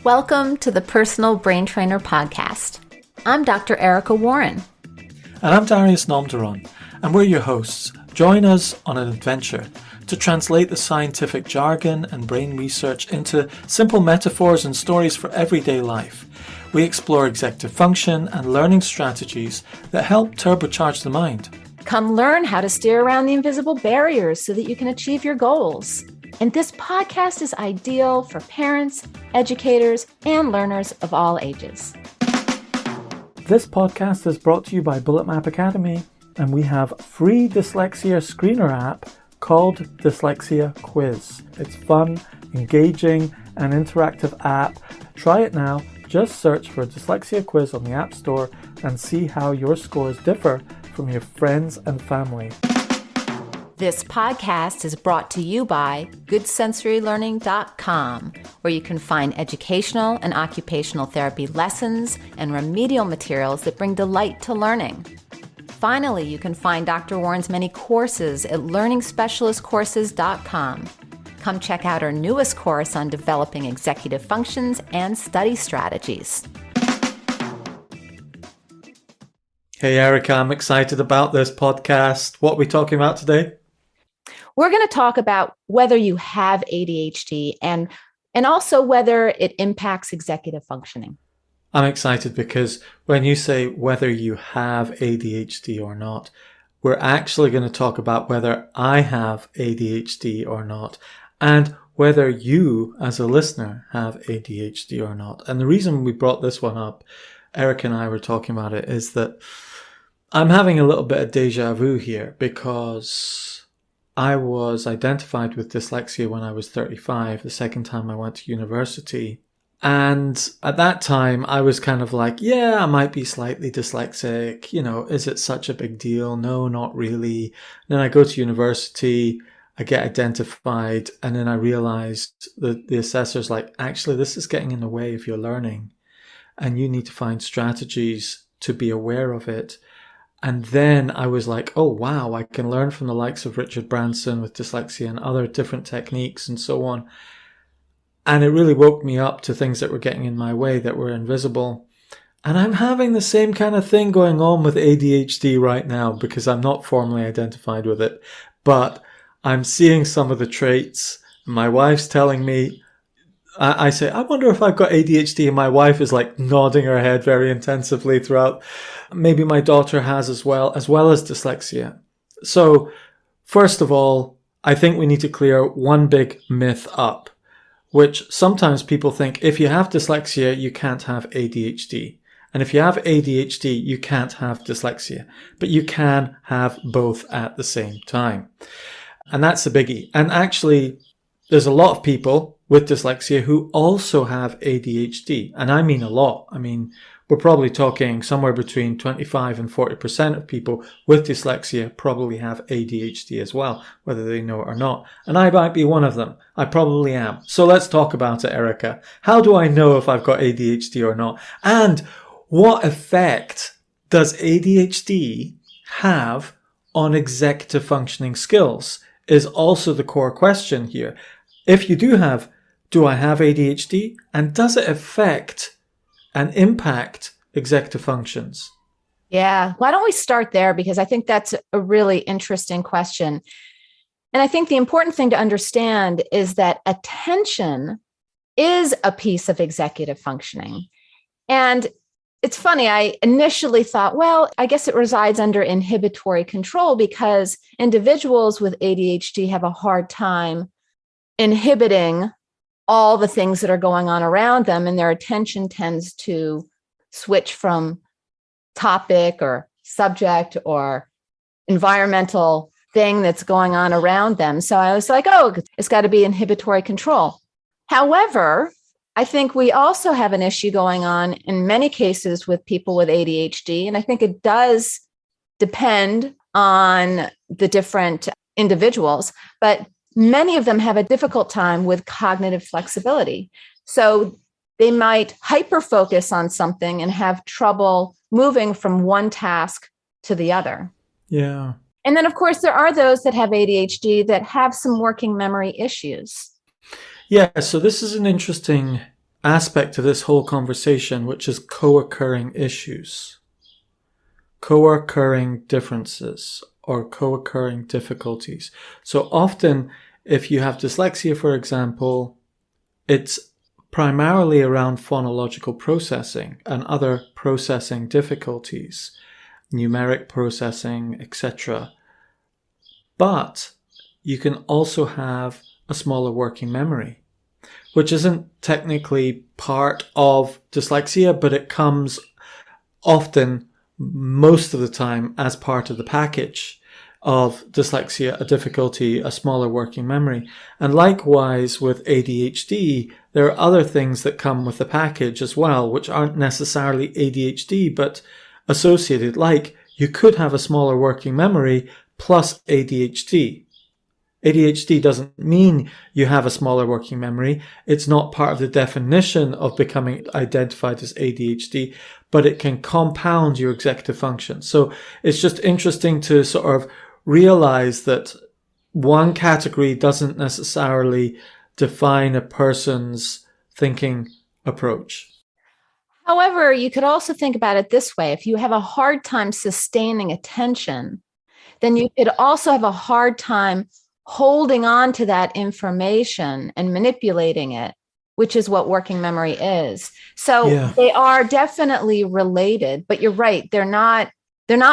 Welcome to the Personal Brain Trainer Podcast. I'm Dr. Erica Warren. And I'm Darius, and we're your hosts. Join us on an adventure to translate the scientific jargon and brain research into simple metaphors and stories for everyday life. We explore executive function and learning strategies that help turbocharge the mind. Come learn how to steer around the invisible barriers so that you can achieve your goals. And this podcast is ideal for parents, educators, and learners of all ages. This podcast is brought to you by Bullet Map Academy, and we have a free dyslexia screener app called Dyslexia Quiz. It's fun, engaging, and interactive app. Try it now. Just search for Dyslexia Quiz on the App Store and see how your scores differ from your friends and family. This podcast is brought to you by GoodSensoryLearning.com, where you can find educational and occupational therapy lessons and remedial materials that bring delight to learning. Finally, you can find Dr. Warren's many courses at LearningSpecialistCourses.com. Come check out our newest course on developing executive functions and study strategies. Hey Erica, I'm excited about this podcast. What are we talking about today? We're going to talk about whether you have ADHD and also whether it impacts executive functioning. I'm excited because when you say whether you have ADHD or not, we're actually going to talk about whether I have ADHD or not, and whether you as a listener have ADHD or not. And the reason we brought this one up, Eric and I were talking about it, is that I'm having a little bit of deja vu here because I was identified with dyslexia when I was 35, the second time I went to university. And at that time, I was kind of like, yeah, I might be slightly dyslexic. You know, is it such a big deal? No, not really. Then I go to university, I get identified, and then I realized that the assessor's like, actually, this is getting in the way of your learning. And you need to find strategies to be aware of it. And then I was like, oh, wow, I can learn from the likes of Richard Branson with dyslexia and other different techniques and so on. And it really woke me up to things that were getting in my way that were invisible. And I'm having the same kind of thing going on with ADHD right now because I'm not formally identified with it. But I'm seeing some of the traits. My wife's telling me, I say, I wonder if I've got ADHD, and my wife is like nodding her head very intensively throughout. Maybe my daughter has as well as dyslexia. So first of all, I think we need to clear one big myth up, which sometimes people think if you have dyslexia, you can't have ADHD. And if you have ADHD, you can't have dyslexia, but you can have both at the same time. And that's a biggie. And actually, there's a lot of people with dyslexia who also have ADHD. And I mean a lot. I mean, we're probably talking somewhere between 25 and 40% of people with dyslexia probably have ADHD as well, whether they know it or not. And I might be one of them. I probably am. So let's talk about it, Erica. How do I know if I've got ADHD or not? And what effect does ADHD have on executive functioning skills is also the core question here. If you do I have ADHD? And does it affect and impact executive functions? Yeah, why don't we start there? Because I think that's a really interesting question. And I think the important thing to understand is that attention is a piece of executive functioning. And it's funny, I initially thought, well, I guess it resides under inhibitory control because individuals with ADHD have a hard time inhibiting all the things that are going on around them, and their attention tends to switch from topic or subject or environmental thing that's going on around them. So I was like, oh, it's got to be inhibitory control. However, I think we also have an issue going on in many cases with people with ADHD, and I think it does depend on the different individuals, but many of them have a difficult time with cognitive flexibility. So they might hyper-focus on something and have trouble moving from one task to the other. Yeah. And then, of course, there are those that have ADHD that have some working memory issues. Yeah, so this is an interesting aspect of this whole conversation, which is co-occurring issues, co-occurring differences, or co-occurring difficulties. So often, if you have dyslexia, for example, it's primarily around phonological processing and other processing difficulties, numeric processing, etc. But you can also have a smaller working memory, which isn't technically part of dyslexia, but it comes often, most of the time, as part of the package of dyslexia, a difficulty, a smaller working memory. And likewise with ADHD, there are other things that come with the package as well, which aren't necessarily ADHD, but associated. Like, you could have a smaller working memory plus ADHD. ADHD doesn't mean you have a smaller working memory. It's not part of the definition of becoming identified as ADHD, but it can compound your executive function. So it's just interesting to sort of realize that one category doesn't necessarily define a person's thinking approach. However, you could also think about it this way. If you have a hard time sustaining attention, then you could also have a hard time holding on to that information and manipulating it, which is what working memory is. So They are definitely related, but you're right. They're not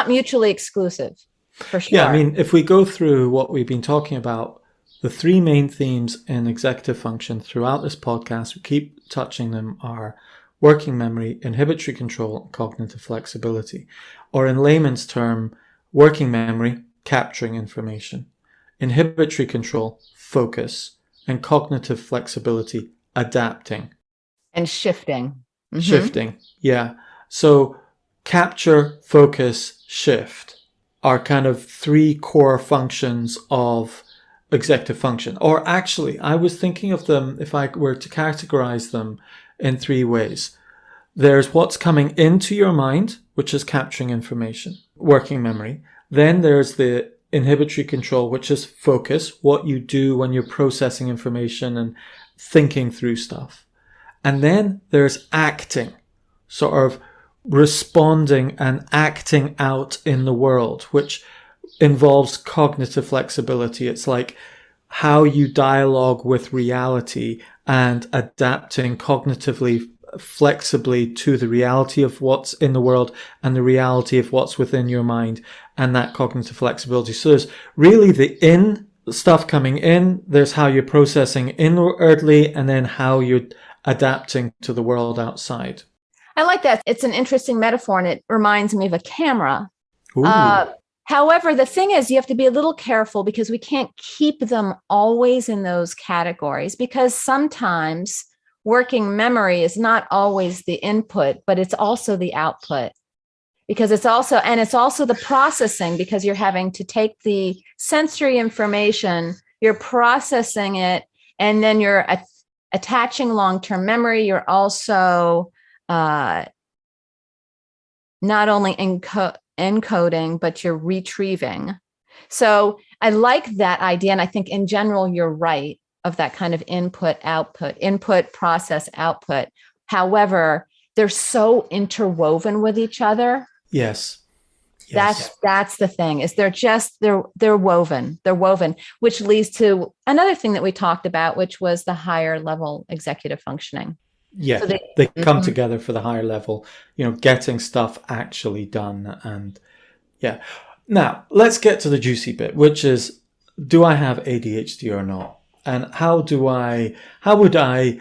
mutually exclusive, for sure. Yeah, I mean, if we go through what we've been talking about, the three main themes in executive function throughout this podcast, we keep touching them, are working memory, inhibitory control, and cognitive flexibility. Or in layman's term, working memory, capturing information. Inhibitory control, focus, and cognitive flexibility, adapting. And shifting. Mm-hmm. Shifting, yeah. So capture, focus, shift are kind of three core functions of executive function. Or actually, I was thinking of them, if I were to categorize them, in three ways. There's what's coming into your mind, which is capturing information, working memory. Then there's the inhibitory control, which is focus, what you do when you're processing information and thinking through stuff. And then there's acting, sort of responding and acting out in the world, which involves cognitive flexibility. It's like how you dialogue with reality and adapting cognitively, flexibly to the reality of what's in the world and the reality of what's within your mind, and that cognitive flexibility. So there's really the in stuff coming in, there's how you're processing inwardly, and then how you're adapting to the world outside. I like that. It's an interesting metaphor, and it reminds me of a camera. However, the thing is, you have to be a little careful because we can't keep them always in those categories, because sometimes working memory is not always the input, but it's also the output, because it's also the processing, because you're having to take the sensory information, you're processing it, and then you're attaching long-term memory. You're also not only encoding, but you're retrieving. So I like that idea. And I think in general, you're right, of that kind of input, process, output. However, they're so interwoven with each other. Yes. That's the thing, is they're woven, which leads to another thing that we talked about, which was the higher level executive functioning. Yeah, so they come together for the higher level, getting stuff actually done. And yeah. Now, let's get to the juicy bit, which is, do I have ADHD or not? And how would I,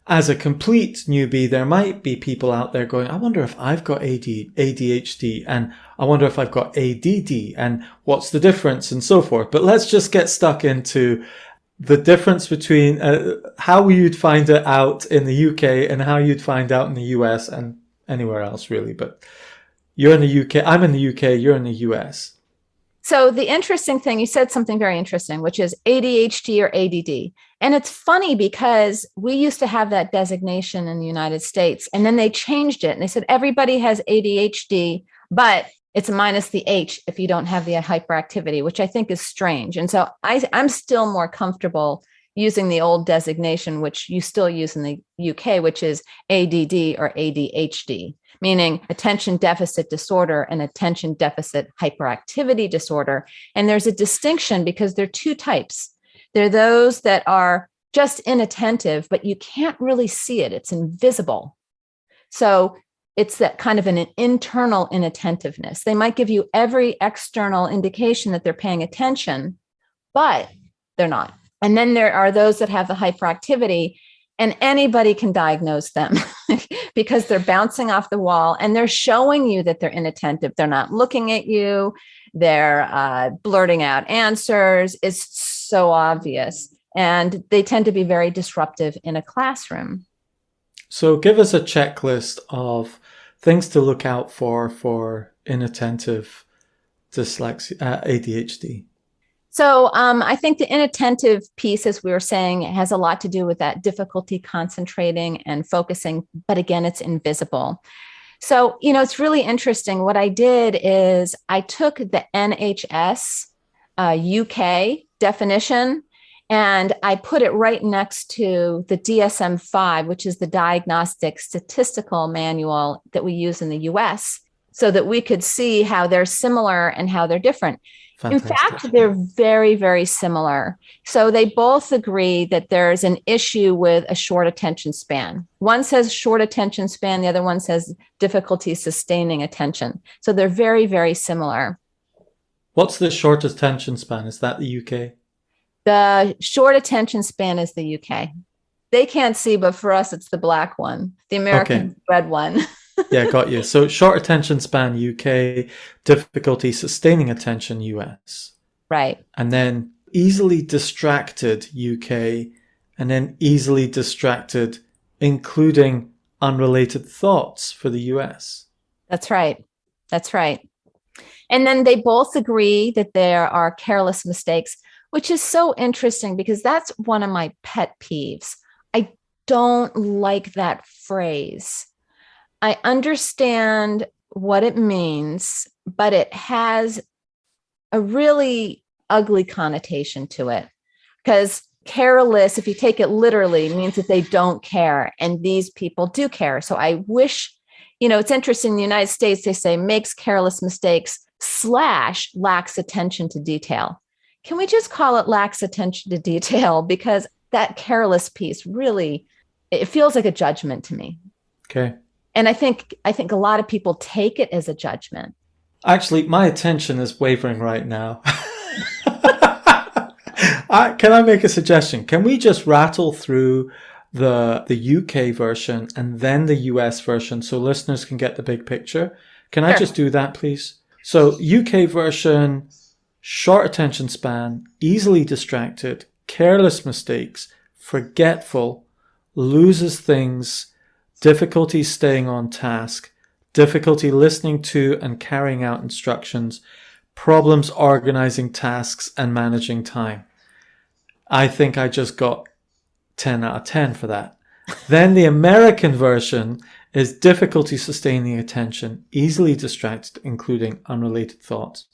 as a complete newbie, there might be people out there going, I wonder if I've got ADHD, and I wonder if I've got ADD, and what's the difference, and so forth. But let's just get stuck into the difference between how you'd find it out in the UK and how you'd find out in the US and anywhere else, really. But you're in the UK, I'm in the UK, you're in the US. So the interesting thing, you said something very interesting, which is ADHD or ADD. And it's funny because we used to have that designation in the United States, and then they changed it. And they said, everybody has ADHD, but it's minus the H if you don't have the hyperactivity, which I think is strange. And so I'm still more comfortable using the old designation, which you still use in the UK, which is ADD or ADHD, meaning attention deficit disorder and attention deficit hyperactivity disorder. And there's a distinction because there are two types. There are those that are just inattentive, but you can't really see it. It's invisible. So it's that kind of an internal inattentiveness. They might give you every external indication that they're paying attention, but they're not. And then there are those that have the hyperactivity, and anybody can diagnose them because they're bouncing off the wall and they're showing you that they're inattentive. They're not looking at you. They're blurting out answers. It's so obvious. And they tend to be very disruptive in a classroom. So give us a checklist of things to look out for inattentive dyslexia, ADHD. So I think the inattentive piece, as we were saying, has a lot to do with that difficulty concentrating and focusing. But again, it's invisible. So, it's really interesting. What I did is I took the NHS UK definition and I put it right next to the DSM5, which is the Diagnostic Statistical Manual that we use in the US, so that we could see how they're similar and how they're different. Fantastic. In fact, they're very, very similar. So they both agree that there's an issue with a short attention span. One says short attention span, the other one says difficulty sustaining attention. So they're very, very similar. What's the short attention span? Is that the UK? The short attention span is the UK. They can't see, but for us, it's the black one, the American red one. Yeah, got you. So short attention span UK, difficulty sustaining attention US. Right. And then easily distracted UK, and then easily distracted, including unrelated thoughts for the US. That's right. That's right. And then they both agree that there are careless mistakes, which is so interesting because that's one of my pet peeves. I don't like that phrase. I understand what it means, but it has a really ugly connotation to it, because careless, if you take it literally, means that they don't care. And these people do care. So I wish, it's interesting. In the United States, they say makes careless mistakes / lacks attention to detail. Can we just call it lacks attention to detail? Because that careless piece really, it feels like a judgment to me. Okay. And I think a lot of people take it as a judgment. Actually, my attention is wavering right now. Can I make a suggestion? Can we just rattle through the UK version and then the US version so listeners can get the big picture? Can I just do that, please? So UK version, short attention span, easily distracted, careless mistakes, forgetful, loses things, difficulty staying on task, difficulty listening to and carrying out instructions, problems organizing tasks and managing time. I think I just got 10 out of 10 for that. Then the American version is difficulty sustaining attention, easily distracted, including unrelated thoughts,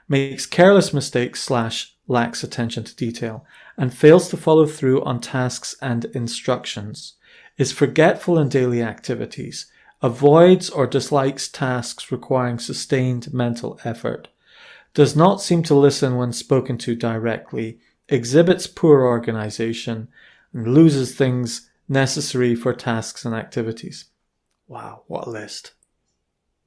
makes careless mistakes / lacks attention to detail, and fails to follow through on tasks and instructions, is forgetful in daily activities, avoids or dislikes tasks requiring sustained mental effort, does not seem to listen when spoken to directly, exhibits poor organization, and loses things necessary for tasks and activities. Wow, what a list.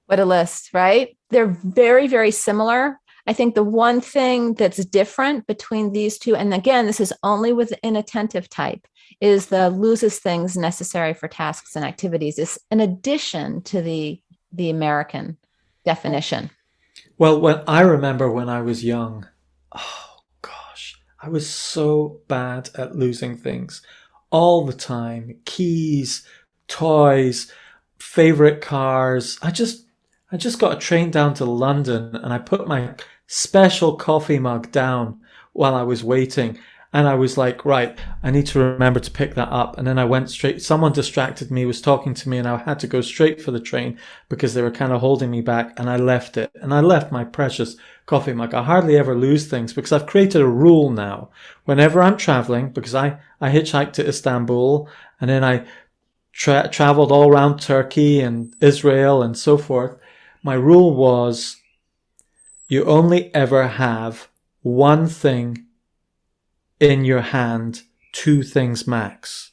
What a list, right? They're very, very similar. I think the one thing that's different between these two, and again, this is only with the inattentive type, is the loses things necessary for tasks and activities. Is in addition to the American definition. Well, when I remember when I was young, oh gosh, I was so bad at losing things all the time. Keys, toys, favorite cars. I just got a train down to London and I put my special coffee mug down while I was waiting. And I was like, right, I need to remember to pick that up. And then I went straight, someone distracted me, was talking to me, and I had to go straight for the train because they were kind of holding me back, and I left it. And I left my precious coffee mug. I hardly ever lose things because I've created a rule now. Whenever I'm traveling, because I hitchhiked to Istanbul, and then I traveled all around Turkey and Israel and so forth, my rule was you only ever have one thing in your hand, two things max.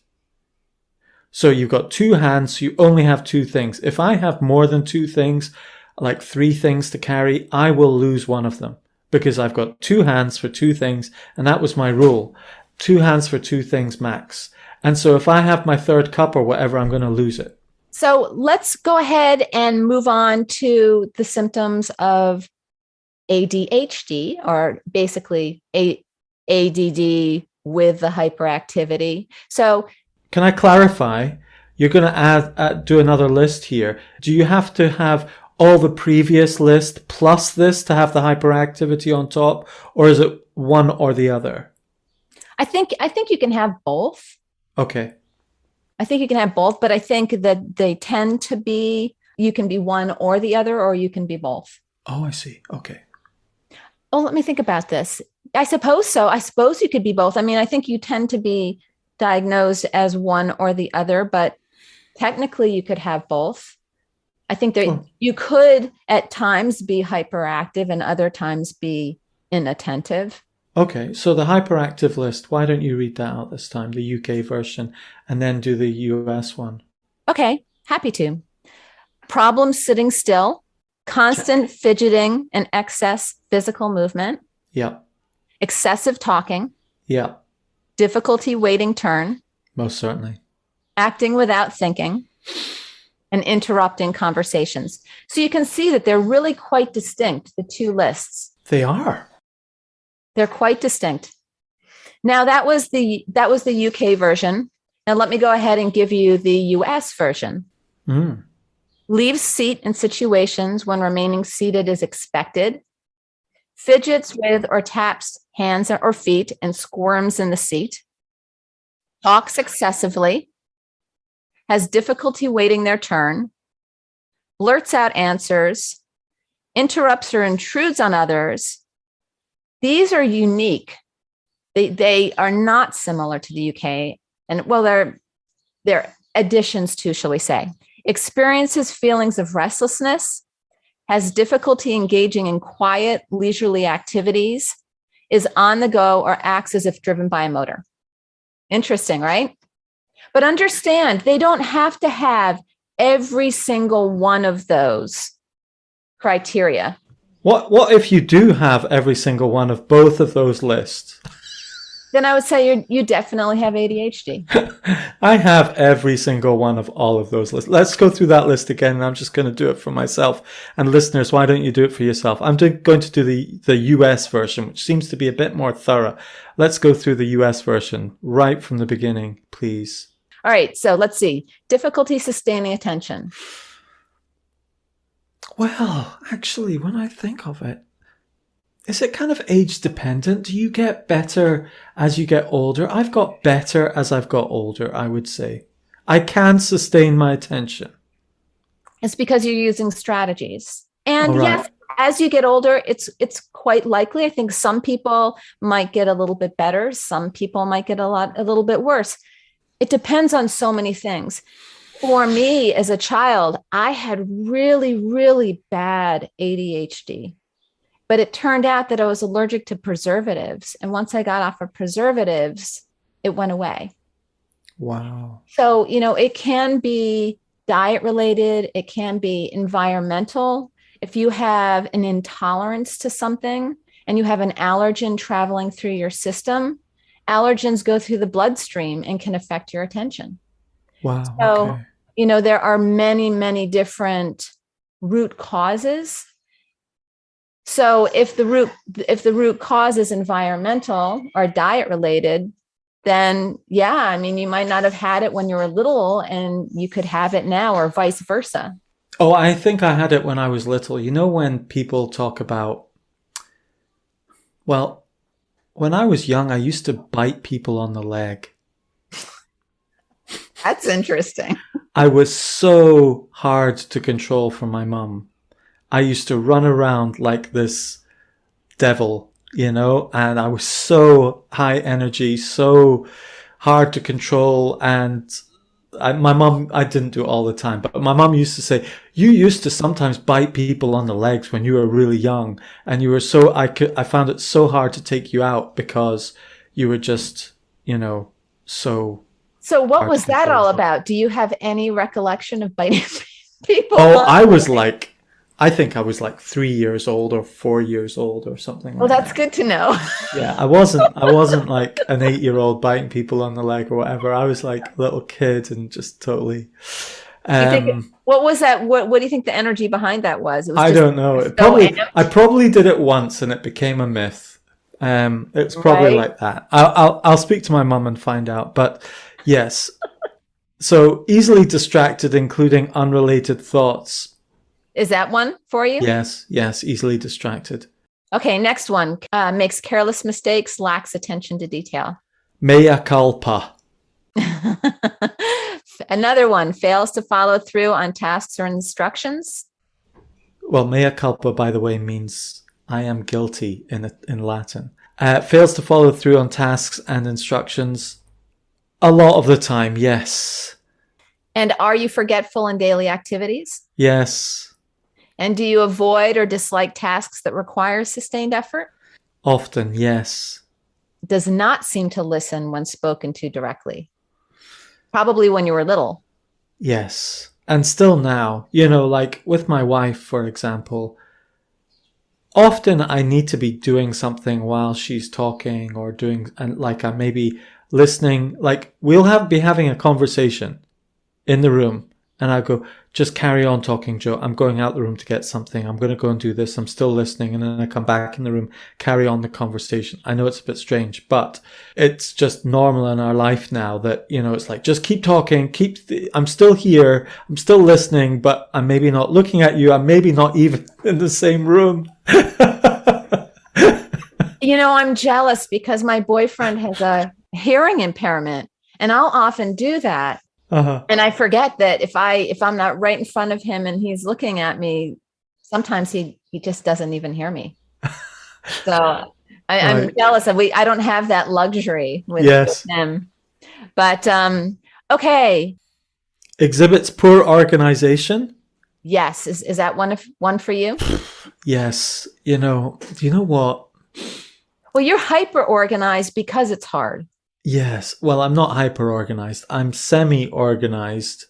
So you've got two hands, so you only have two things. If I have more than two things, like three things to carry, I will lose one of them because I've got two hands for two things, and that was my rule. Two hands for two things max. And so if I have my third cup or whatever, I'm going to lose it. So let's go ahead and move on to the symptoms of ADHD, or basically ADD with the hyperactivity. So can I clarify? You're going to do another list here. Do you have to have all the previous list plus this to have the hyperactivity on top, or is it one or the other? I think you can have both. Okay. I think you can have both, but I think that they tend to be, you can be one or the other, or you can be both. Oh, I see. Okay. Oh, let me think about this. I suppose so. I suppose you could be both. I mean, I think you tend to be diagnosed as one or the other, but technically you could have both. I think that you could at times be hyperactive and other times be inattentive. Okay, so the hyperactive list, why don't you read that out this time, the UK version, and then do the US one? Okay, happy to. Problems sitting still, constant fidgeting and excess physical movement. Yeah. Excessive talking. Yeah. Difficulty waiting turn. Most certainly. Acting without thinking. And interrupting conversations. So you can see that they're really quite distinct, the two lists. They are. They're quite distinct. Now that was the UK version. Now let me go ahead and give you the US version. Leaves seat in situations when remaining seated is expected. Fidgets with or taps hands or feet and squirms in the seat. Talks excessively. Has difficulty waiting their turn. Blurts out answers. Interrupts or intrudes on others. These are unique. They are not similar to the UK. And well, they're additions to, shall we say. Experiences feelings of restlessness, has difficulty engaging in quiet, leisurely activities, is on the go, or acts as if driven by a motor. Interesting, right? But understand, they don't have to have every single one of those criteria. What if you do have every single one of both of those lists? Then I would say you definitely have ADHD. I have every single one of all of those lists. Let's go through that list again, and I'm just going to do it for myself. And listeners, why don't you do it for yourself? I'm going to do the US version, which seems to be a bit more thorough. Let's go through the US version right from the beginning, please. All right, so let's see. Difficulty sustaining attention. Well, actually, when I think of it, is it kind of age dependent? Do you get better as you get older? I've got better as I've got older, I would say. I can sustain my attention. It's because you're using strategies. And right. Yes, as you get older, it's quite likely. I think some people might get a little bit better. Some people might get a little bit worse. It depends on so many things. For me, as a child, I had really, really bad ADHD. But it turned out that I was allergic to preservatives. And once I got off of preservatives, it went away. Wow. So, it can be diet related. It can be environmental. If you have an intolerance to something and you have an allergen traveling through your system, allergens go through the bloodstream and can affect your attention. Wow. So, okay. There are many, many different root causes. So if the root cause is environmental or diet related, then you might not have had it when you were little and you could have it now, or vice versa. Oh, I think I had it when I was little. When people talk about, well, when I was young, I used to bite people on the leg. That's interesting. I was so hard to control for my mum. I used to run around like this devil, and I was so high energy, so hard to control. And my mum, I didn't do it all the time, but my mum used to say, you used to sometimes bite people on the legs when you were really young, and you were I found it so hard to take you out because you were just, so. So what was that all about? Do you have any recollection of biting people? Oh, I think I was like 3 years old or 4 years old or something. Well, that's good to know. Yeah, I wasn't like an 8-year-old biting people on the leg or whatever. I was like a little kid and just totally. What was that? What do you think the energy behind that was? I don't know. I probably did it once and it became a myth. It's probably like that. I'll speak to my mum and find out. But yes, so easily distracted, including unrelated thoughts. Is that one for you? Yes, easily distracted. Okay, next one. Makes careless mistakes, lacks attention to detail. Mea culpa. Another one, fails to follow through on tasks or instructions. Well, mea culpa, by the way, means I am guilty in Latin. Fails to follow through on tasks and instructions. A lot of the time, yes. And are you forgetful in daily activities? Yes. And do you avoid or dislike tasks that require sustained effort? Often, yes. Does not seem to listen when spoken to directly. Probably when you were little. Yes. And still now, like with my wife, for example, often I need to be doing something while she's talking or and like I may be listening, like we'll be having a conversation in the room and I go, just carry on talking, Joe. I'm going out the room to get something. I'm going to go and do this. I'm still listening. And then I come back in the room, carry on the conversation. I know it's a bit strange, but it's just normal in our life now that, it's like, just keep talking, I'm still here. I'm still listening, but I'm maybe not looking at you. I'm maybe not even in the same room. I'm jealous because my boyfriend has a hearing impairment and I'll often do that. Uh-huh. And I forget that if I'm not right in front of him and he's looking at me, sometimes he just doesn't even hear me. So I'm jealous of I don't have that luxury with him. But okay. Exhibits poor organization. Yes. Is that one for you? Yes. Do you know what? Well, you're hyper organized because it's hard. Yes. Well, I'm not hyper organized. I'm semi organized.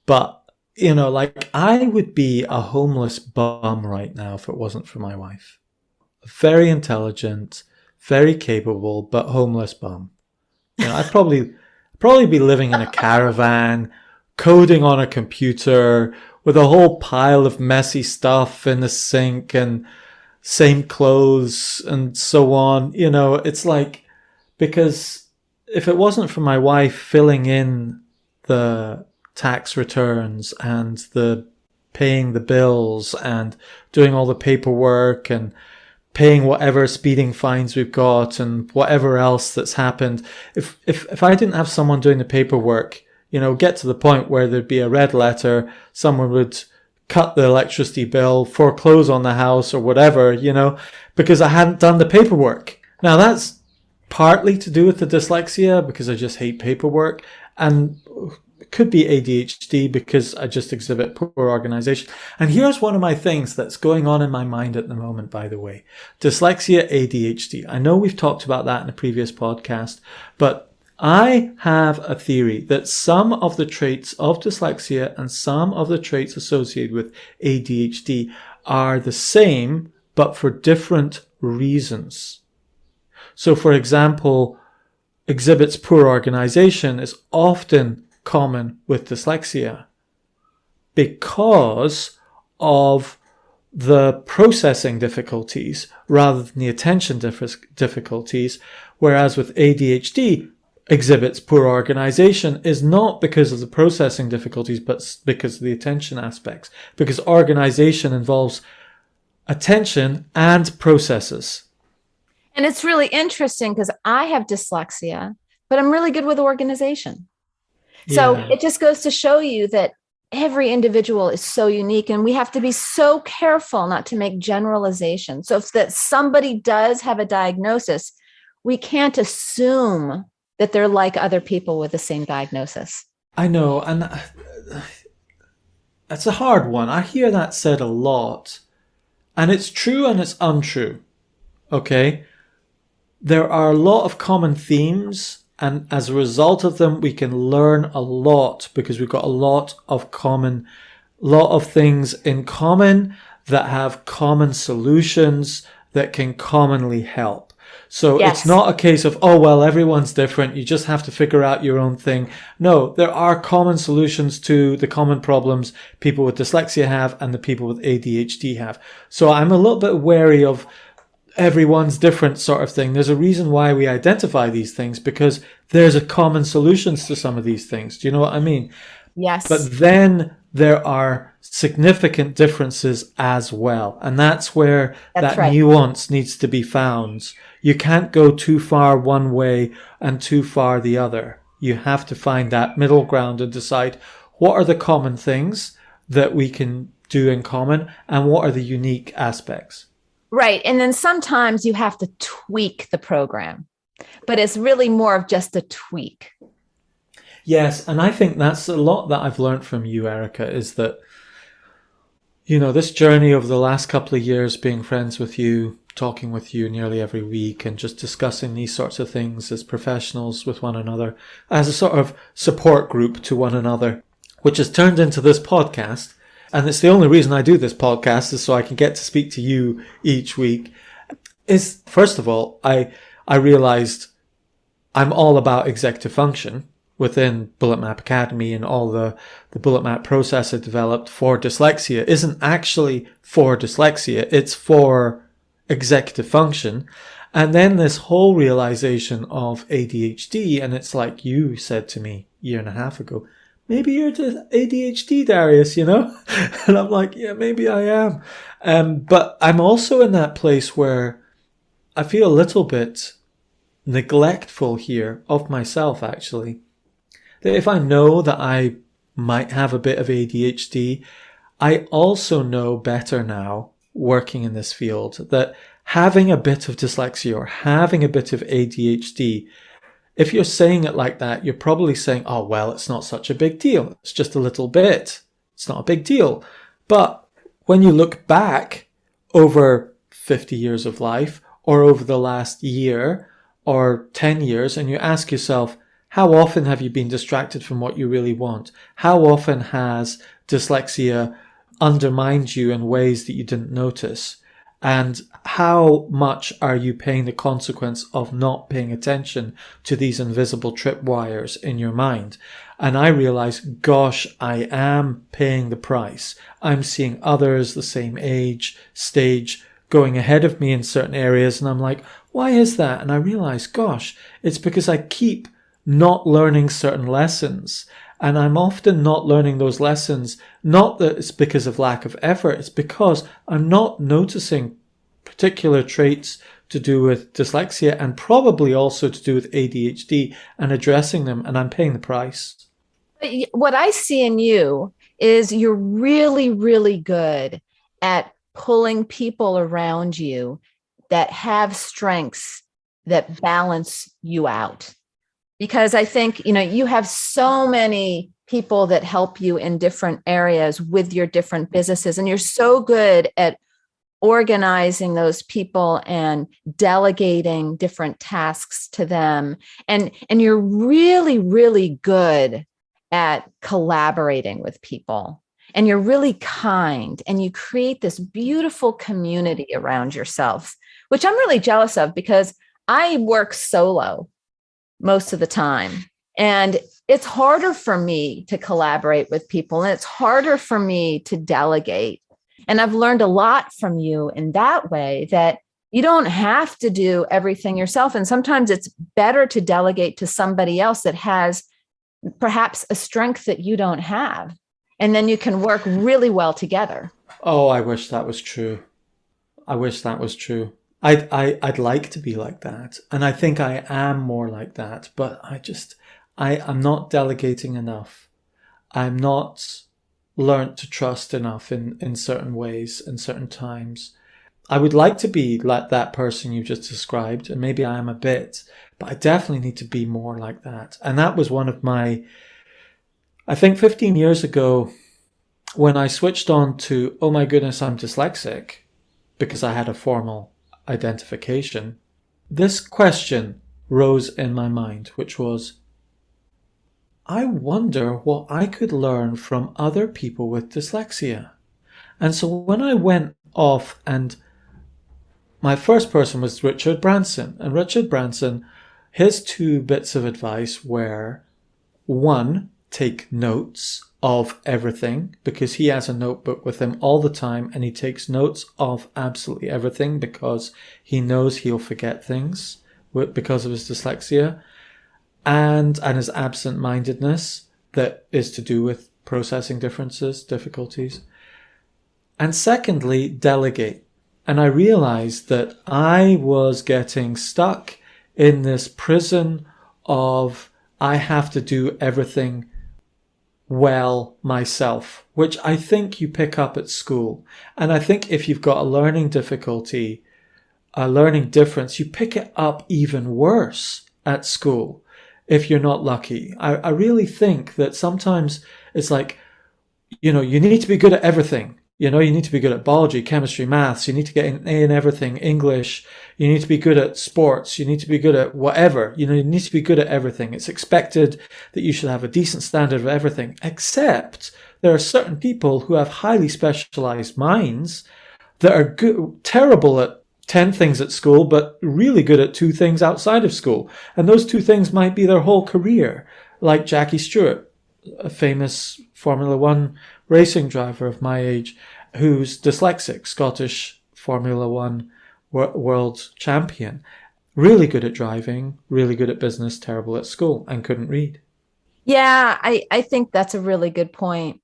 But, like I would be a homeless bum right now if it wasn't for my wife. Very intelligent, very capable, but homeless bum. I'd probably be living in a caravan, coding on a computer with a whole pile of messy stuff in the sink and same clothes and so on. It's like, because if it wasn't for my wife filling in the tax returns and the paying the bills and doing all the paperwork and paying whatever speeding fines we've got and whatever else that's happened, if I didn't have someone doing the paperwork, get to the point where there'd be a red letter, someone would cut the electricity bill, foreclose on the house or whatever, because I hadn't done the paperwork. Now that's partly to do with the dyslexia because I just hate paperwork, and it could be ADHD because I just exhibit poor organization. And here's one of my things that's going on in my mind at the moment, by the way. Dyslexia, ADHD. I know we've talked about that in a previous podcast, but I have a theory that some of the traits of dyslexia and some of the traits associated with ADHD are the same, but for different reasons. So, for example, exhibits poor organization is often common with dyslexia because of the processing difficulties rather than the attention difficulties, whereas with ADHD, exhibits poor organization is not because of the processing difficulties, but because of the attention aspects, because organization involves attention and processes. And it's really interesting because I have dyslexia, but I'm really good with organization. So Yeah. it just goes to show you that every individual is so unique, and we have to be so careful not to make generalizations. So if that somebody does have a diagnosis, we can't assume that they're like other people with the same diagnosis. I know, and that's a hard one. I hear that said a lot, and it's true and it's untrue. Okay? There are a lot of common themes, and as a result of them, we can learn a lot because we've got a lot of things in common that have common solutions that can commonly help. So it's Yes. not a case of, oh, well, everyone's different. You just have to figure out your own thing. No, there are common solutions to the common problems people with dyslexia have and the people with ADHD have. So I'm a little bit wary of everyone's different sort of thing. There's a reason why we identify these things, because there's a common solutions to some of these things. Do you know what I mean? Yes. But then there are significant differences as well. And that's where That's that right. nuance needs to be found. You can't go too far one way and too far the other. You have to find that middle ground and decide what are the common things that we can do in common and what are the unique aspects. Right. And then sometimes you have to tweak the program, but it's really more of just a tweak. Yes, and I think that's a lot that I've learned from you, Erica, is that, you know, this journey over the last couple of years, being friends with you, talking with you nearly every week, and just discussing these sorts of things as professionals with one another, as a sort of support group to one another, which has turned into this podcast. And it's the only reason I do this podcast is so I can get to speak to you each week. Is, first of all, I realized I'm all about executive function within Bullet Map Academy, and all the Bullet Map process I developed for dyslexia isn't actually for dyslexia. It's for executive function. And then this whole realization of ADHD, and it's like you said to me a year and a half ago, maybe you're ADHD, Darius, you know? And I'm like, yeah, maybe I am. But I'm also in that place where I feel a little bit neglectful here of myself, actually. That if I know that I might have a bit of ADHD, I also know better now, working in this field, that having a bit of dyslexia or having a bit of ADHD, if you're saying it like that, you're probably saying, oh, well, it's not such a big deal. It's just a little bit. It's not a big deal. But when you look back over 50 years of life, or over the last year or 10 years, and you ask yourself, how often have you been distracted from what you really want? How often has dyslexia undermined you in ways that you didn't notice? And how much are you paying the consequence of not paying attention to these invisible tripwires in your mind? And I realize, gosh, I am paying the price. I'm seeing others the same age, stage, going ahead of me in certain areas. And I'm like, why is that? And I realize, gosh, it's because I keep not learning certain lessons. And I'm often not learning those lessons, not that it's because of lack of effort, it's because I'm not noticing particular traits to do with dyslexia and probably also to do with ADHD and addressing them, and I'm paying the price. What I see in you is you're really, really good at pulling people around you that have strengths that balance you out. Because I think, you know, you have so many people that help you in different areas with your different businesses, and you're so good at organizing those people and delegating different tasks to them. And you're really, really good at collaborating with people. And you're really kind, and you create this beautiful community around yourself, which I'm really jealous of because I work solo most of the time. And it's harder for me to collaborate with people, and it's harder for me to delegate. And I've learned a lot from you in that way, that you don't have to do everything yourself. And sometimes it's better to delegate to somebody else that has perhaps a strength that you don't have. And then you can work really well together. Oh, I wish that was true. I wish that was true. I'd like to be like that. And I think I am more like that, but I'm not delegating enough. I'm not learnt to trust enough in certain ways and certain times. I would like to be like that person you just described, and maybe I am a bit, but I definitely need to be more like that. And that was one of my, I think 15 years ago, when I switched on to, oh my goodness, I'm dyslexic, because I had a formal identification, this question rose in my mind, which was, I wonder what I could learn from other people with dyslexia. And so when I went off, and my first person was Richard Branson, and Richard Branson, his two bits of advice were, one, take notes of everything, because he has a notebook with him all the time, and he takes notes of absolutely everything because he knows he'll forget things because of his dyslexia and his absent-mindedness that is to do with processing difficulties. And secondly, delegate. And I realized that I was getting stuck in this prison of I have to do everything well myself, which I think you pick up at school. And I think if you've got a learning difficulty, a learning difference, you pick it up even worse at school if you're not lucky. I really think that sometimes it's like, you need to be good at everything. You need to be good at biology, chemistry, maths. You need to get an A in everything, English. You need to be good at sports. You need to be good at whatever. You need to be good at everything. It's expected that you should have a decent standard of everything, except there are certain people who have highly specialized minds that are terrible at 10 things at school, but really good at 2 things outside of school. And those 2 things might be their whole career, like Jackie Stewart, a famous Formula One racing driver of my age who's dyslexic, Scottish Formula One world champion, really good at driving, really good at business, terrible at school, and couldn't read. Yeah, I think that's a really good point.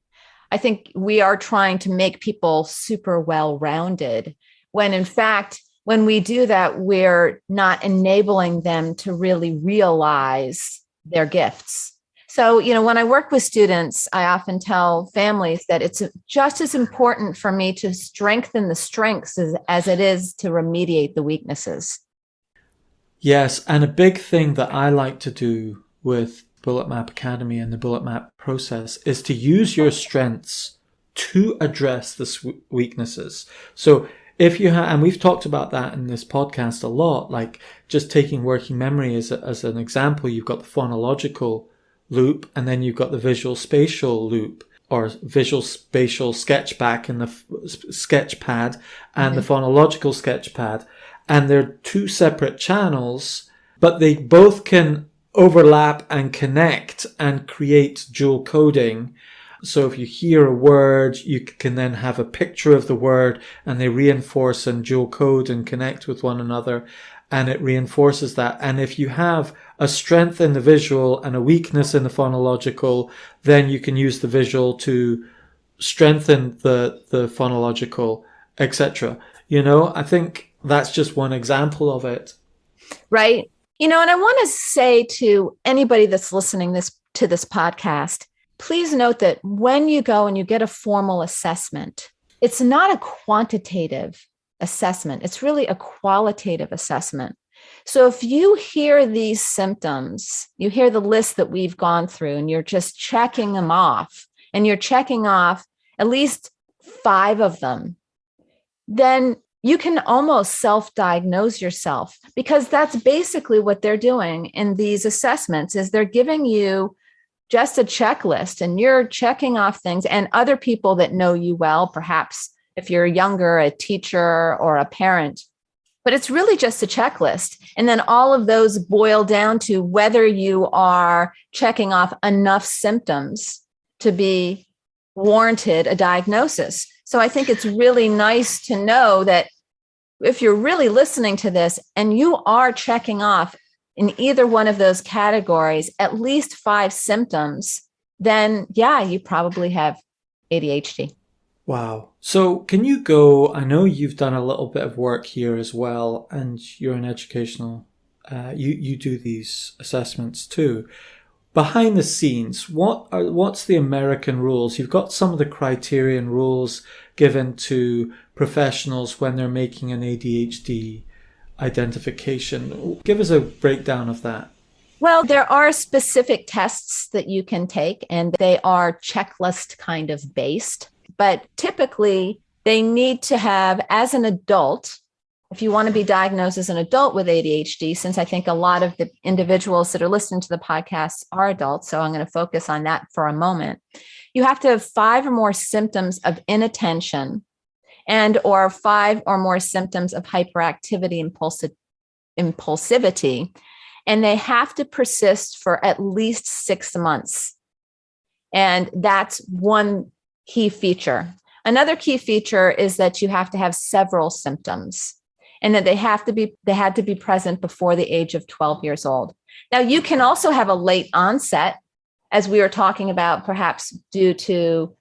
I think we are trying to make people super well-rounded, when in fact, when we do that, we're not enabling them to really realize their gifts. So, when I work with students, I often tell families that it's just as important for me to strengthen the strengths as it is to remediate the weaknesses. Yes, and a big thing that I like to do with Bullet Map Academy and the Bullet Map process is to use your strengths to address the weaknesses. So if you have, and we've talked about that in this podcast a lot, like just taking working memory as an example, you've got the phonological loop, and then you've got the visual spatial loop, or visual spatial sketch back in the sketch pad and the phonological sketch pad. And they're 2 separate channels, but they both can overlap and connect and create dual coding. So if you hear a word, you can then have a picture of the word, and they reinforce and dual code and connect with one another, and it reinforces that. And if you have a strength in the visual and a weakness in the phonological, then you can use the visual to strengthen the phonological, etc. I think that's just one example of it. Right. And I want to say to anybody that's listening to this podcast, please note that when you go and you get a formal assessment, it's not a quantitative assessment. It's really a qualitative assessment. So if you hear these symptoms, you hear the list that we've gone through, and you're just checking them off, and you're checking off at least 5 of them, then you can almost self-diagnose yourself, because that's basically what they're doing in these assessments. Is they're giving you just a checklist, and you're checking off things, and other people that know you well, perhaps if you're younger, a teacher or a parent, but it's really just a checklist. And then all of those boil down to whether you are checking off enough symptoms to be warranted a diagnosis. So I think it's really nice to know that if you're really listening to this and you are checking off in either one of those categories at least 5 symptoms, then yeah, you probably have ADHD. Wow. So can you go, I know you've done a little bit of work here as well, and you're an educational, you do these assessments too. Behind the scenes, what's the American rules? You've got some of the criterion rules given to professionals when they're making an ADHD identification. Give us a breakdown of that. Well, there are specific tests that you can take, and they are checklist kind of based. But typically, they need to have, as an adult, if you want to be diagnosed as an adult with ADHD, since I think a lot of the individuals that are listening to the podcast are adults, so I'm going to focus on that for a moment. You have to have 5 or more symptoms of inattention and or 5 or more symptoms of hyperactivity, impulsivity, and they have to persist for at least 6 months. And that's one key feature. Another key feature is that you have to have several symptoms, and that they had to be present before the age of 12 years old. Now, you can also have a late onset, as we were talking about, perhaps due to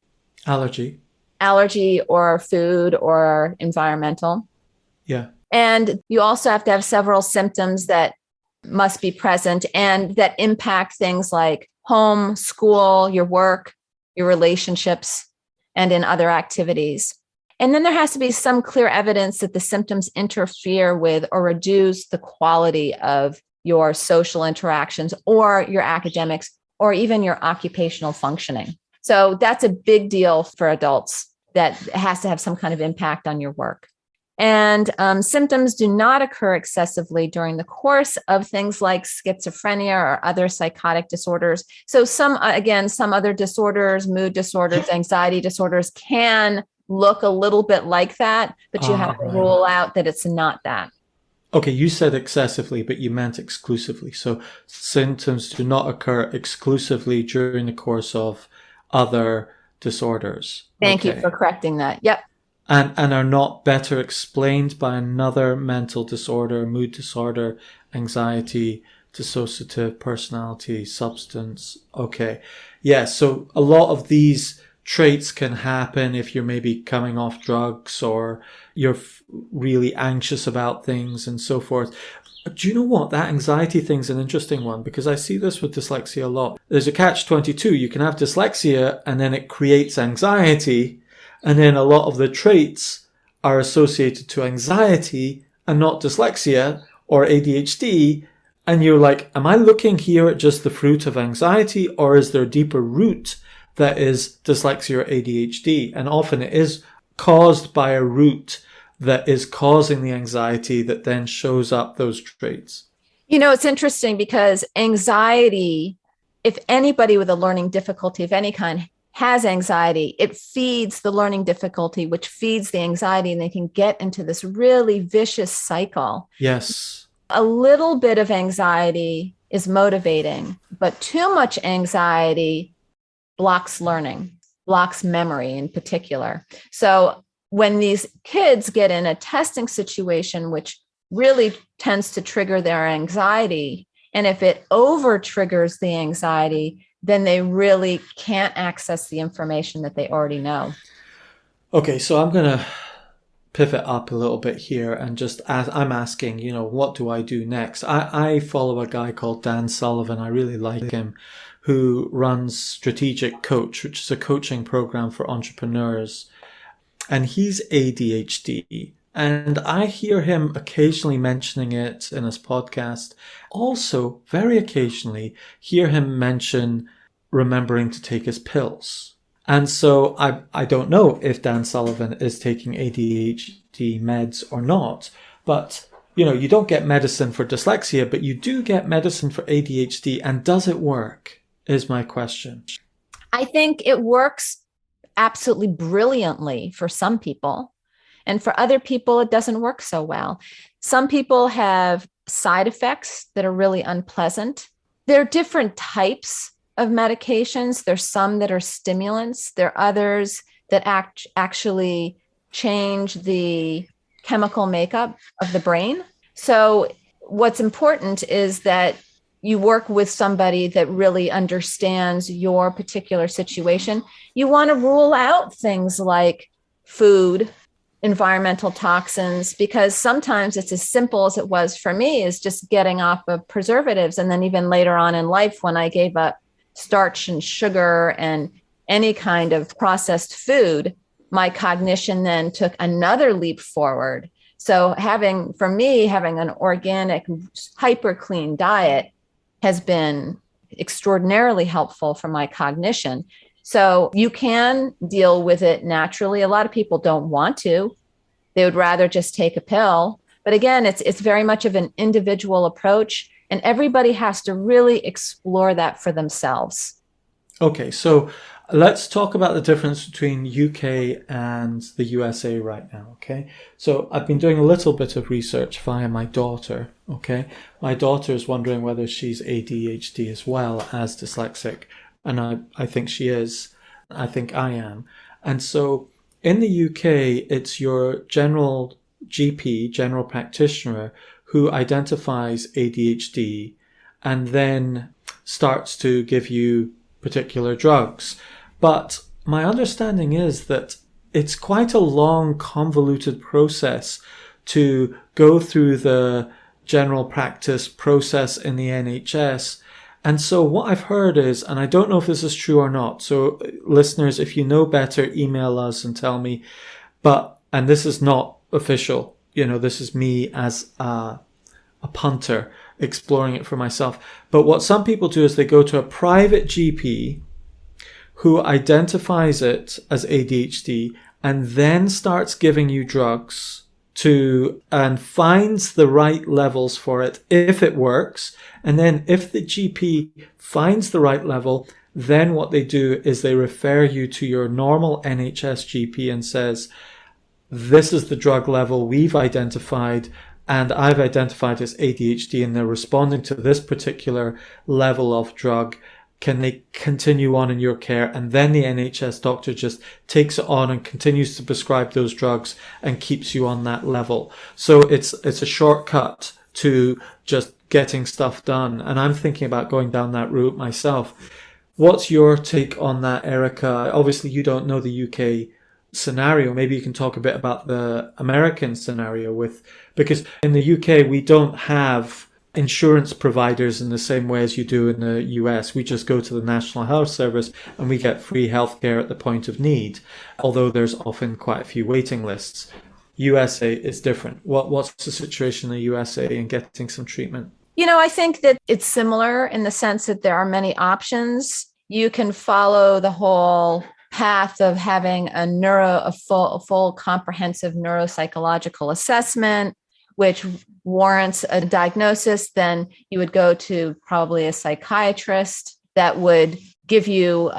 allergy or food or environmental. Yeah. And you also have to have several symptoms that must be present and that impact things like home, school, your work, your relationships, and in other activities. And then there has to be some clear evidence that the symptoms interfere with or reduce the quality of your social interactions or your academics or even your occupational functioning. So that's a big deal for adults, that has to have some kind of impact on your work. And symptoms do not occur excessively during the course of things like schizophrenia or other psychotic disorders. So some other disorders, mood disorders, anxiety disorders can look a little bit like that, but you have to rule out that it's not that. Okay, you said excessively, but you meant exclusively. So symptoms do not occur exclusively during the course of other disorders. Thank you for correcting that. Yep. And are not better explained by another mental disorder, mood disorder, anxiety, dissociative personality, substance. Okay. Yeah, so a lot of these traits can happen if you're maybe coming off drugs or you're really anxious about things and so forth. Do you know what? That anxiety thing's an interesting one, because I see this with dyslexia a lot. There's a catch-22. You can have dyslexia and then it creates anxiety. And then a lot of the traits are associated to anxiety and not dyslexia or ADHD. And you're like, am I looking here at just the fruit of anxiety, or is there a deeper root that is dyslexia or ADHD? And often it is caused by a root that is causing the anxiety that then shows up those traits. You know, it's interesting because anxiety, if anybody with a learning difficulty of any kind has anxiety, it feeds the learning difficulty, which feeds the anxiety, and they can get into this really vicious cycle. Yes. A little bit of anxiety is motivating, but too much anxiety blocks learning, blocks memory in particular. So when these kids get in a testing situation, which really tends to trigger their anxiety, and if it over triggers the anxiety, then they really can't access the information that they already know. Okay, so I'm going to pivot up a little bit here and just I'm asking, what do I do next? I follow a guy called Dan Sullivan. I really like him, who runs Strategic Coach, which is a coaching program for entrepreneurs. And he's ADHD. And I hear him occasionally mentioning it in his podcast. Also, very occasionally, hear him mention remembering to take his pills. And so I don't know if Dan Sullivan is taking ADHD meds or not. But, you don't get medicine for dyslexia, but you do get medicine for ADHD. And does it work, is my question. I think it works absolutely brilliantly for some people. And for other people, it doesn't work so well. Some people have side effects that are really unpleasant. There are different types of medications. There's some that are stimulants. There are others that actually change the chemical makeup of the brain. So what's important is that you work with somebody that really understands your particular situation. You want to rule out things like food, environmental toxins, because sometimes it's as simple as it was for me, is just getting off of preservatives. And then even later on in life, when I gave up starch and sugar and any kind of processed food, my cognition then took another leap forward. So having an organic, hyper clean diet has been extraordinarily helpful for my cognition. So you can deal with it naturally. A lot of people don't want to. They would rather just take a pill. But again, it's very much of an individual approach, and everybody has to really explore that for themselves. Okay, so let's talk about the difference between UK and the USA right now, okay? So I've been doing a little bit of research via my daughter, okay? My daughter is wondering whether she's ADHD as well as dyslexic, and I think she is. I think I am. And so in the UK, it's your general GP, general practitioner, who identifies ADHD and then starts to give you particular drugs. But my understanding is that it's quite a long, convoluted process to go through the general practice process in the NHS. And so what I've heard is, and I don't know if this is true or not, so listeners, if you know better, email us and tell me, and this is not official, this is me as a punter exploring it for myself. But what some people do is they go to a private GP who identifies it as ADHD and then starts giving you drugs and finds the right levels for it if it works. And then if the GP finds the right level, then what they do is they refer you to your normal NHS GP and says, this is the drug level we've identified and I've identified as ADHD, and they're responding to this particular level of drug. Can they continue on in your care? And then the NHS doctor just takes it on and continues to prescribe those drugs and keeps you on that level. So it's a shortcut to just getting stuff done. And I'm thinking about going down that route myself. What's your take on that, Erica? Obviously, you don't know the UK scenario. Maybe you can talk a bit about the American scenario because in the UK, we don't have insurance providers in the same way as you do in the US. We just go to the National Health Service and we get free healthcare at the point of need, although there's often quite a few waiting lists. USA is different. What's the situation in the USA in getting some treatment? I think that it's similar in the sense that there are many options. You can follow the whole path of having a full comprehensive neuropsychological assessment, which warrants a diagnosis. Then you would go to probably a psychiatrist that would give you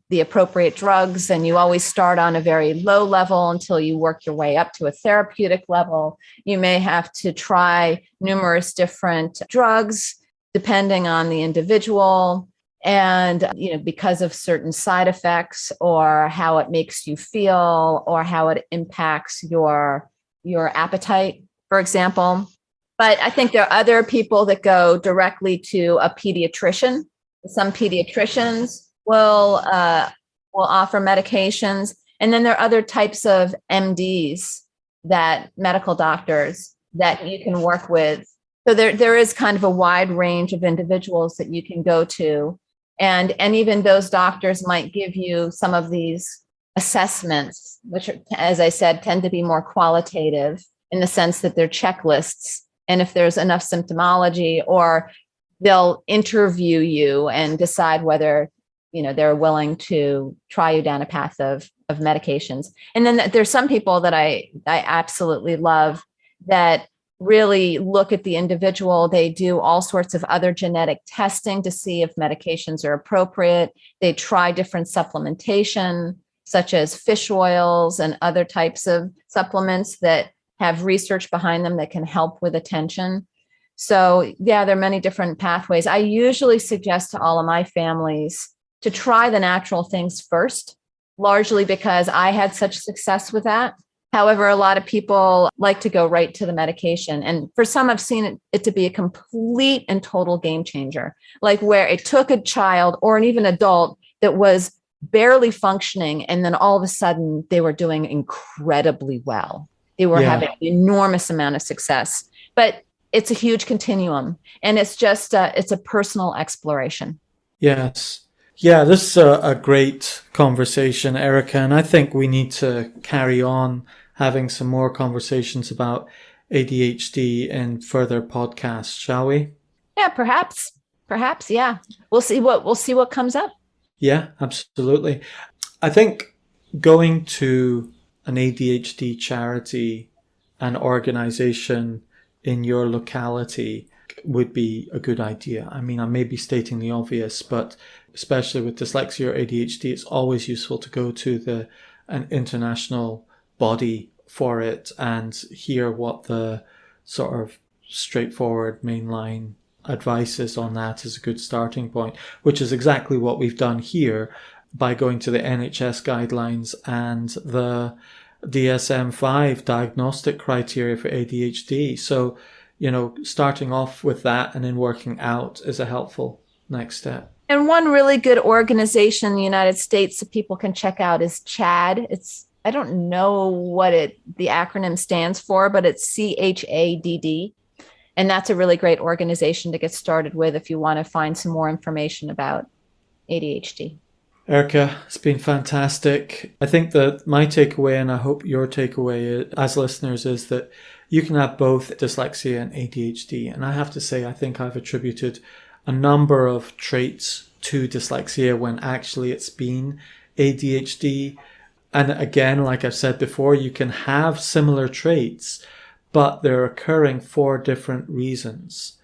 the appropriate drugs. And you always start on a very low level until you work your way up to a therapeutic level. You may have to try numerous different drugs depending on the individual. And, because of certain side effects or how it makes you feel or how it impacts your appetite, for example. But I think there are other people that go directly to a pediatrician. Some pediatricians will offer medications. And then there are other types of MDs, medical doctors that you can work with. So there is kind of a wide range of individuals that you can go to. And even those doctors might give you some of these assessments, which, as I said, tend to be more qualitative in the sense that they're checklists. And if there's enough symptomology, or they'll interview you and decide whether, they're willing to try you down a path of medications. And then there's some people that I absolutely love that really look at the individual. They do all sorts of other genetic testing to see if medications are appropriate. They try different supplementation, such as fish oils and other types of supplements that have research behind them that can help with attention. So yeah, there are many different pathways. I usually suggest to all of my families to try the natural things first, largely because I had such success with that. However, a lot of people like to go right to the medication. And for some, I've seen it to be a complete and total game changer, like where it took a child or an even adult that was barely functioning, and then all of a sudden they were doing incredibly well. They were having an enormous amount of success. But it's a huge continuum, and it's just it's a personal exploration. Yes. Yeah, this is a great conversation, Erica, and I think we need to carry on having some more conversations about ADHD in further podcasts, shall we? Yeah, perhaps, yeah. We'll see what comes up. Yeah, absolutely. I think going to an ADHD charity, an organization in your locality would be a good idea. I mean, I may be stating the obvious, but especially with dyslexia or ADHD, it's always useful to go to an international body for it and hear what the sort of straightforward mainline advice is on that as a good starting point, which is exactly what we've done here by going to the NHS guidelines and the DSM5 diagnostic criteria for ADHD. So, starting off with that and then working out is a helpful next step. And one really good organization in the United States that people can check out is CHADD. I don't know what the acronym stands for, but it's CHADD. And that's a really great organization to get started with if you want to find some more information about ADHD. Erica, it's been fantastic. I think that my takeaway, and I hope your takeaway as listeners, is that you can have both dyslexia and ADHD. And I have to say, I think I've attributed a number of traits to dyslexia when actually it's been ADHD. And again, like I've said before, you can have similar traits, but they're occurring for different reasons.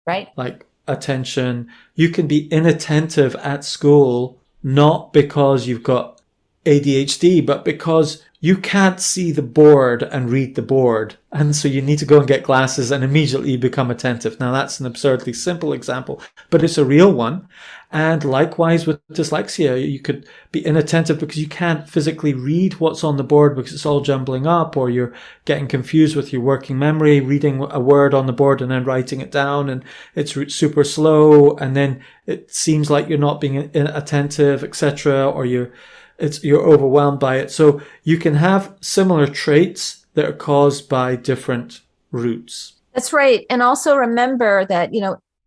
Right. Like attention. You can be inattentive at school, not because you've got ADHD, but because you can't see the board and read the board. And so you need to go and get glasses and immediately become attentive. Now that's an absurdly simple example, but it's a real one. And likewise with dyslexia, you could be inattentive because you can't physically read what's on the board because it's all jumbling up, or you're getting confused with your working memory, reading a word on the board and then writing it down, and it's super slow. And then it seems like you're not being attentive, etc., or you're overwhelmed by it. So you can have similar traits that are caused by different roots. That's right. And also remember that,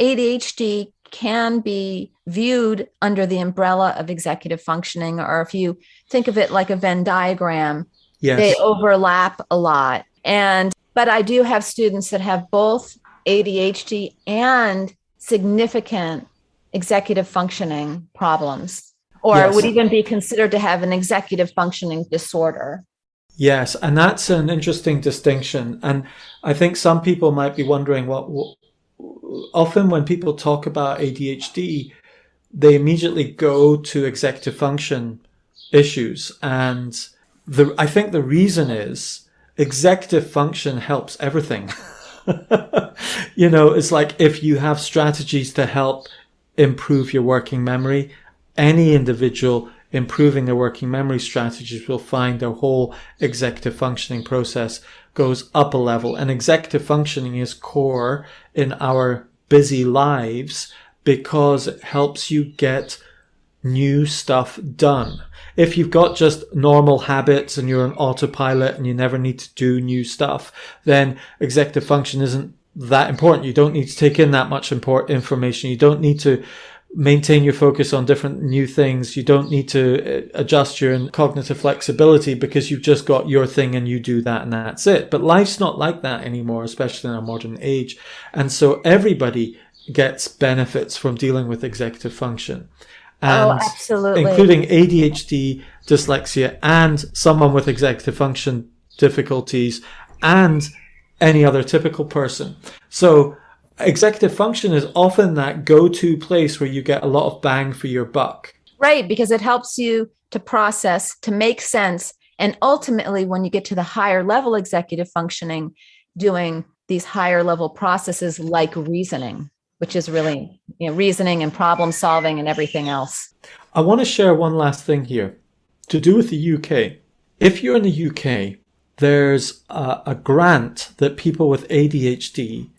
ADHD can be viewed under the umbrella of executive functioning, or if you think of it like a Venn diagram, yes, they overlap a lot. But I do have students that have both ADHD and significant executive functioning problems, or yes, would even be considered to have an executive functioning disorder. Yes, and that's an interesting distinction. And I think some people might be wondering often when people talk about ADHD, they immediately go to executive function issues. And I think the reason is executive function helps everything. It's like if you have strategies to help improve your working memory, any individual improving their working memory strategies will find their whole executive functioning process goes up a level. And executive functioning is core in our busy lives because it helps you get new stuff done. If you've got just normal habits and you're on autopilot and you never need to do new stuff, then executive function isn't that important. You don't need to take in that much information. You don't need to maintain your focus on different new things. You don't need to adjust your cognitive flexibility because you've just got your thing and you do that and that's it. But life's not like that anymore, especially in our modern age. And so everybody gets benefits from dealing with executive function. And absolutely. Including ADHD, dyslexia, and someone with executive function difficulties, and any other typical person. So executive function is often that go-to place where you get a lot of bang for your buck. Right, because it helps you to process, to make sense. And ultimately, when you get to the higher level executive functioning, doing these higher level processes like reasoning, which is really reasoning and problem solving and everything else. I want to share one last thing here to do with the UK. If you're in the UK, there's a grant that people with ADHD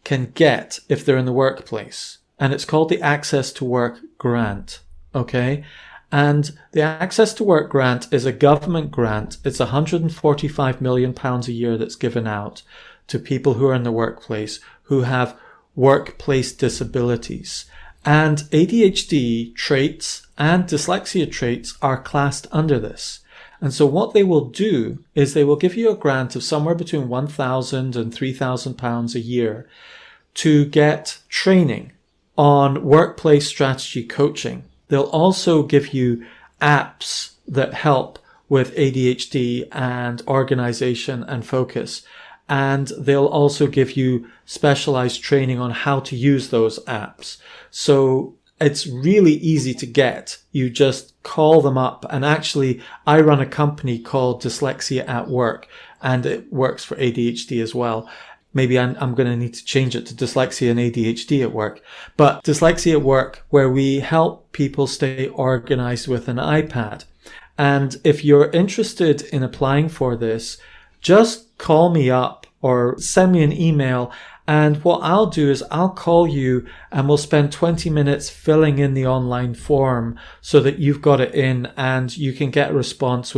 can get if they're in the workplace. And it's called the Access to Work Grant. Okay. And the Access to Work grant is a government grant. It's £145 million a year that's given out to people who are in the workplace who have workplace disabilities. And ADHD traits and dyslexia traits are classed under this. And so what they will do is they will give you a grant of somewhere between £1,000 and £3,000 a year to get training on workplace strategy coaching. They'll also give you apps that help with ADHD and organization and focus. And they'll also give you specialized training on how to use those apps. So it's really easy to get. You just call them up. And actually, I run a company called Dyslexia at Work, and it works for ADHD as well. Maybe I'm going to need to change it to Dyslexia and ADHD at Work. But Dyslexia at Work, where we help people stay organized with an iPad. And if you're interested in applying for this, just call me up or send me an email. And what I'll do is I'll call you and we'll spend 20 minutes filling in the online form so that you've got it in and you can get a response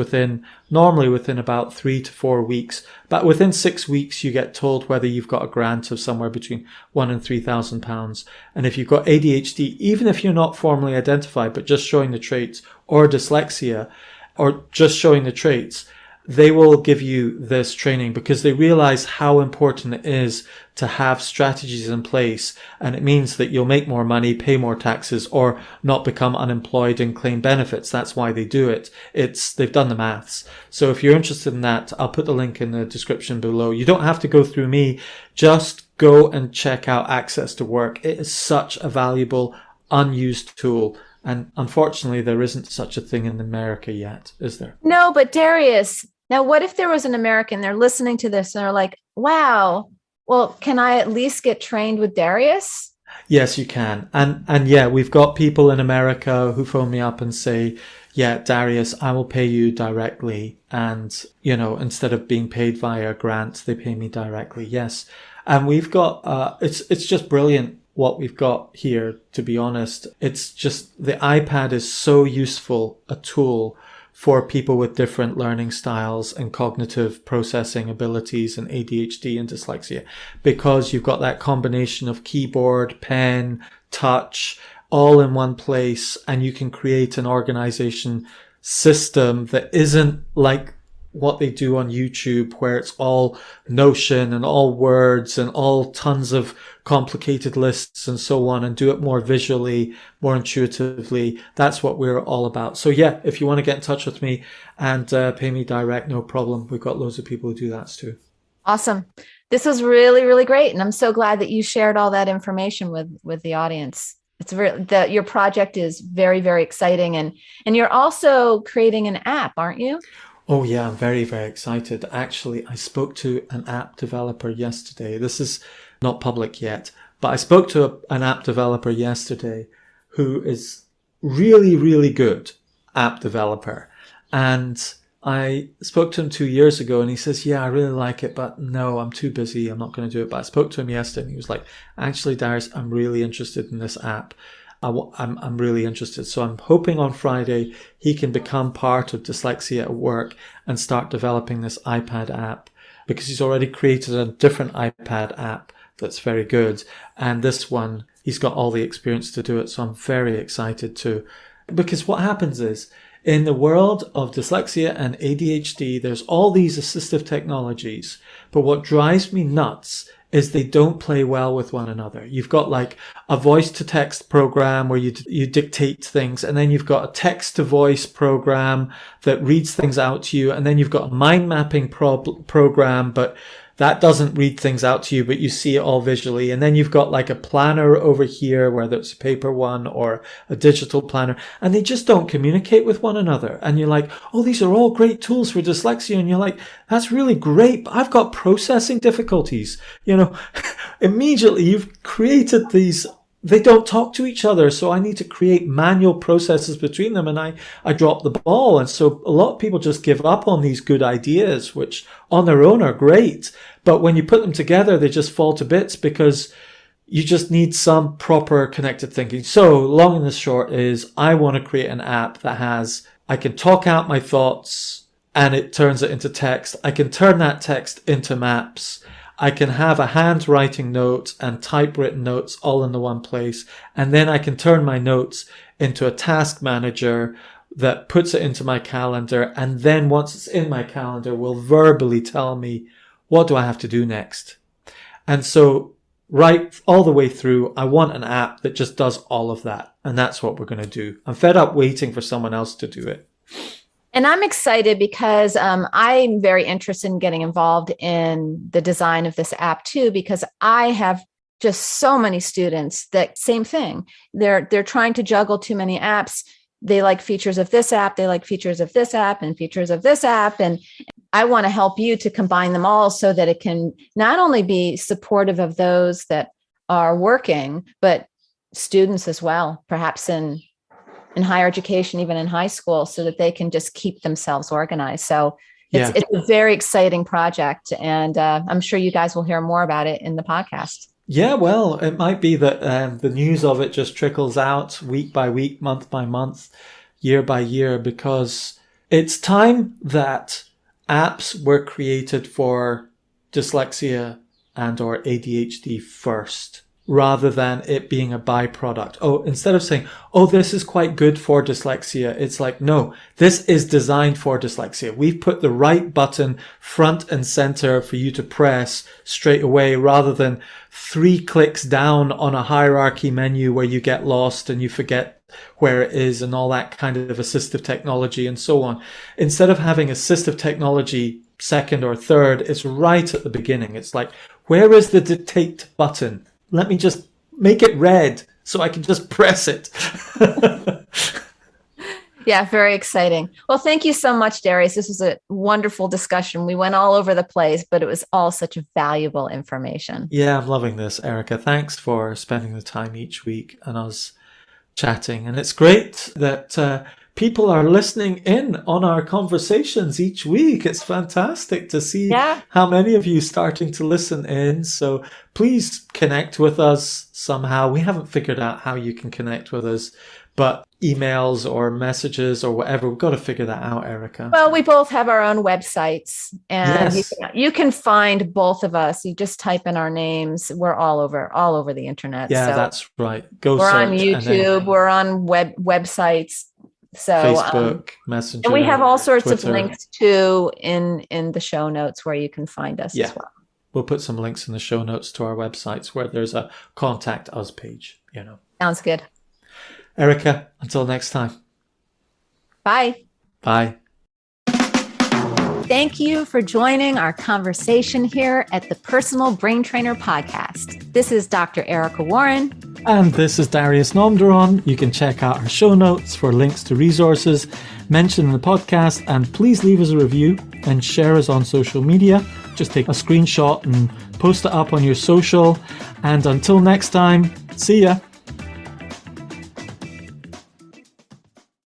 normally within about 3 to 4 weeks. But within 6 weeks, you get told whether you've got a grant of somewhere between £1,000 and £3,000. And if you've got ADHD, even if you're not formally identified, but just showing the traits, or dyslexia, or just showing the traits, they will give you this training because they realize how important it is to have strategies in place. And it means that you'll make more money, pay more taxes, or not become unemployed and claim benefits. That's why they do it. They've done the maths. So if you're interested in that, I'll put the link in the description below. You don't have to go through me. Just go and check out Access to Work. It is such a valuable, unused tool. And unfortunately, there isn't such a thing in America yet, is there? No, but Darius, now what if there was an American, they're listening to this and they're like, wow, well, can I at least get trained with Darius? Yes, you can. And yeah, we've got people in America who phone me up and say, yeah, Darius, I will pay you directly. And, instead of being paid via a grant, they pay me directly. Yes. And we've got, it's just brilliant what we've got here, to be honest. It's just the iPad is so useful a tool for people with different learning styles and cognitive processing abilities and ADHD and dyslexia, because you've got that combination of keyboard, pen, touch, all in one place, and you can create an organization system that isn't like what they do on YouTube, where it's all Notion and all words and all tons of complicated lists and so on, and do it more visually, more intuitively. That's what we're all about. So yeah, if you want to get in touch with me and pay me direct, no problem. We've got loads of people who do that too. Awesome. This was really, really great. And I'm so glad that you shared all that information with the audience. It's your project is very, very exciting. And you're also creating an app, aren't you? Oh yeah, I'm very, very excited. Actually, I spoke to an app developer yesterday. This is not public yet, but I spoke to an app developer yesterday who is really, really good app developer. And I spoke to him 2 years ago and he says, yeah, I really like it, but no, I'm too busy. I'm not going to do it. But I spoke to him yesterday and he was like, actually, Darius, I'm really interested in this app. I'm really interested. So I'm hoping on Friday he can become part of Dyslexia at Work and start developing this iPad app, because he's already created a different iPad app that's very good. And this one, he's got all the experience to do it. So I'm very excited too. Because what happens is, in the world of dyslexia and ADHD, there's all these assistive technologies. But what drives me nuts is they don't play well with one another. You've got like a voice to text program where you dictate things, and then you've got a text to voice program that reads things out to you, and then you've got a mind mapping program, but that doesn't read things out to you, but you see it all visually. And then you've got like a planner over here, whether it's a paper one or a digital planner, and they just don't communicate with one another. And you're like, oh, these are all great tools for dyslexia. And you're like, that's really great, but I've got processing difficulties. Immediately you've created these, they don't talk to each other. So I need to create manual processes between them, and I drop the ball. And so a lot of people just give up on these good ideas, which on their own are great. But when you put them together, they just fall to bits because you just need some proper connected thinking. So long and the short is I want to create an app that I can talk out my thoughts and it turns it into text. I can turn that text into maps. I can have a handwriting note and typewritten notes all in the one place. And then I can turn my notes into a task manager that puts it into my calendar. And then once it's in my calendar, will verbally tell me, what do I have to do next? And so right all the way through, I want an app that just does all of that. And that's what we're going to do. I'm fed up waiting for someone else to do it. And I'm excited because I'm very interested in getting involved in the design of this app too, because I have just so many students that same thing. They're trying to juggle too many apps. They like features of this app, they like features of this app and features of this app. And I want to help you to combine them all so that it can not only be supportive of those that are working, but students as well, perhaps in higher education, even in high school, so that they can just keep themselves organized. So it's a very exciting project. And I'm sure you guys will hear more about it in the podcast. Yeah, well, it might be that the news of it just trickles out week by week, month by month, year by year, because it's time that apps were created for dyslexia and or ADHD first, rather than it being a byproduct. Oh, instead of saying, oh, this is quite good for dyslexia, it's like, no, this is designed for dyslexia. We've put the right button front and center for you to press straight away, rather than 3 clicks down on a hierarchy menu where you get lost and you forget where it is and all that kind of assistive technology and so on. Instead of having assistive technology second or third, it's right at the beginning. It's like, where is the dictate button? Let me just make it red so I can just press it. Yeah, very exciting. Well, thank you so much, Darius. This was a wonderful discussion. We went all over the place, but it was all such valuable information. Yeah, I'm loving this, Erica. Thanks for spending the time each week and us chatting. And it's great that people are listening in on our conversations each week. It's fantastic to see how many of you starting to listen in. So please connect with us somehow. We haven't figured out how you can connect with us, but emails or messages or whatever, we've got to figure that out, Erica. Well, we both have our own websites, and you can find both of us. You just type in our names. We're all over the internet. Yeah, so that's right. We're on YouTube. We're on websites. So Facebook, Messenger, and we have all sorts Twitter. of links too in the show notes where you can find us as well. We'll put some links in the show notes to our websites where there's a contact us page. Sounds good. Erica, until next time. Bye. Bye. Thank you for joining our conversation here at the Personal Brain Trainer Podcast. This is Dr. Erica Warren. And this is Darius Nomduron. You can check out our show notes for links to resources mentioned in the podcast. And please leave us a review and share us on social media. Just take a screenshot and post it up on your social. And until next time, see ya.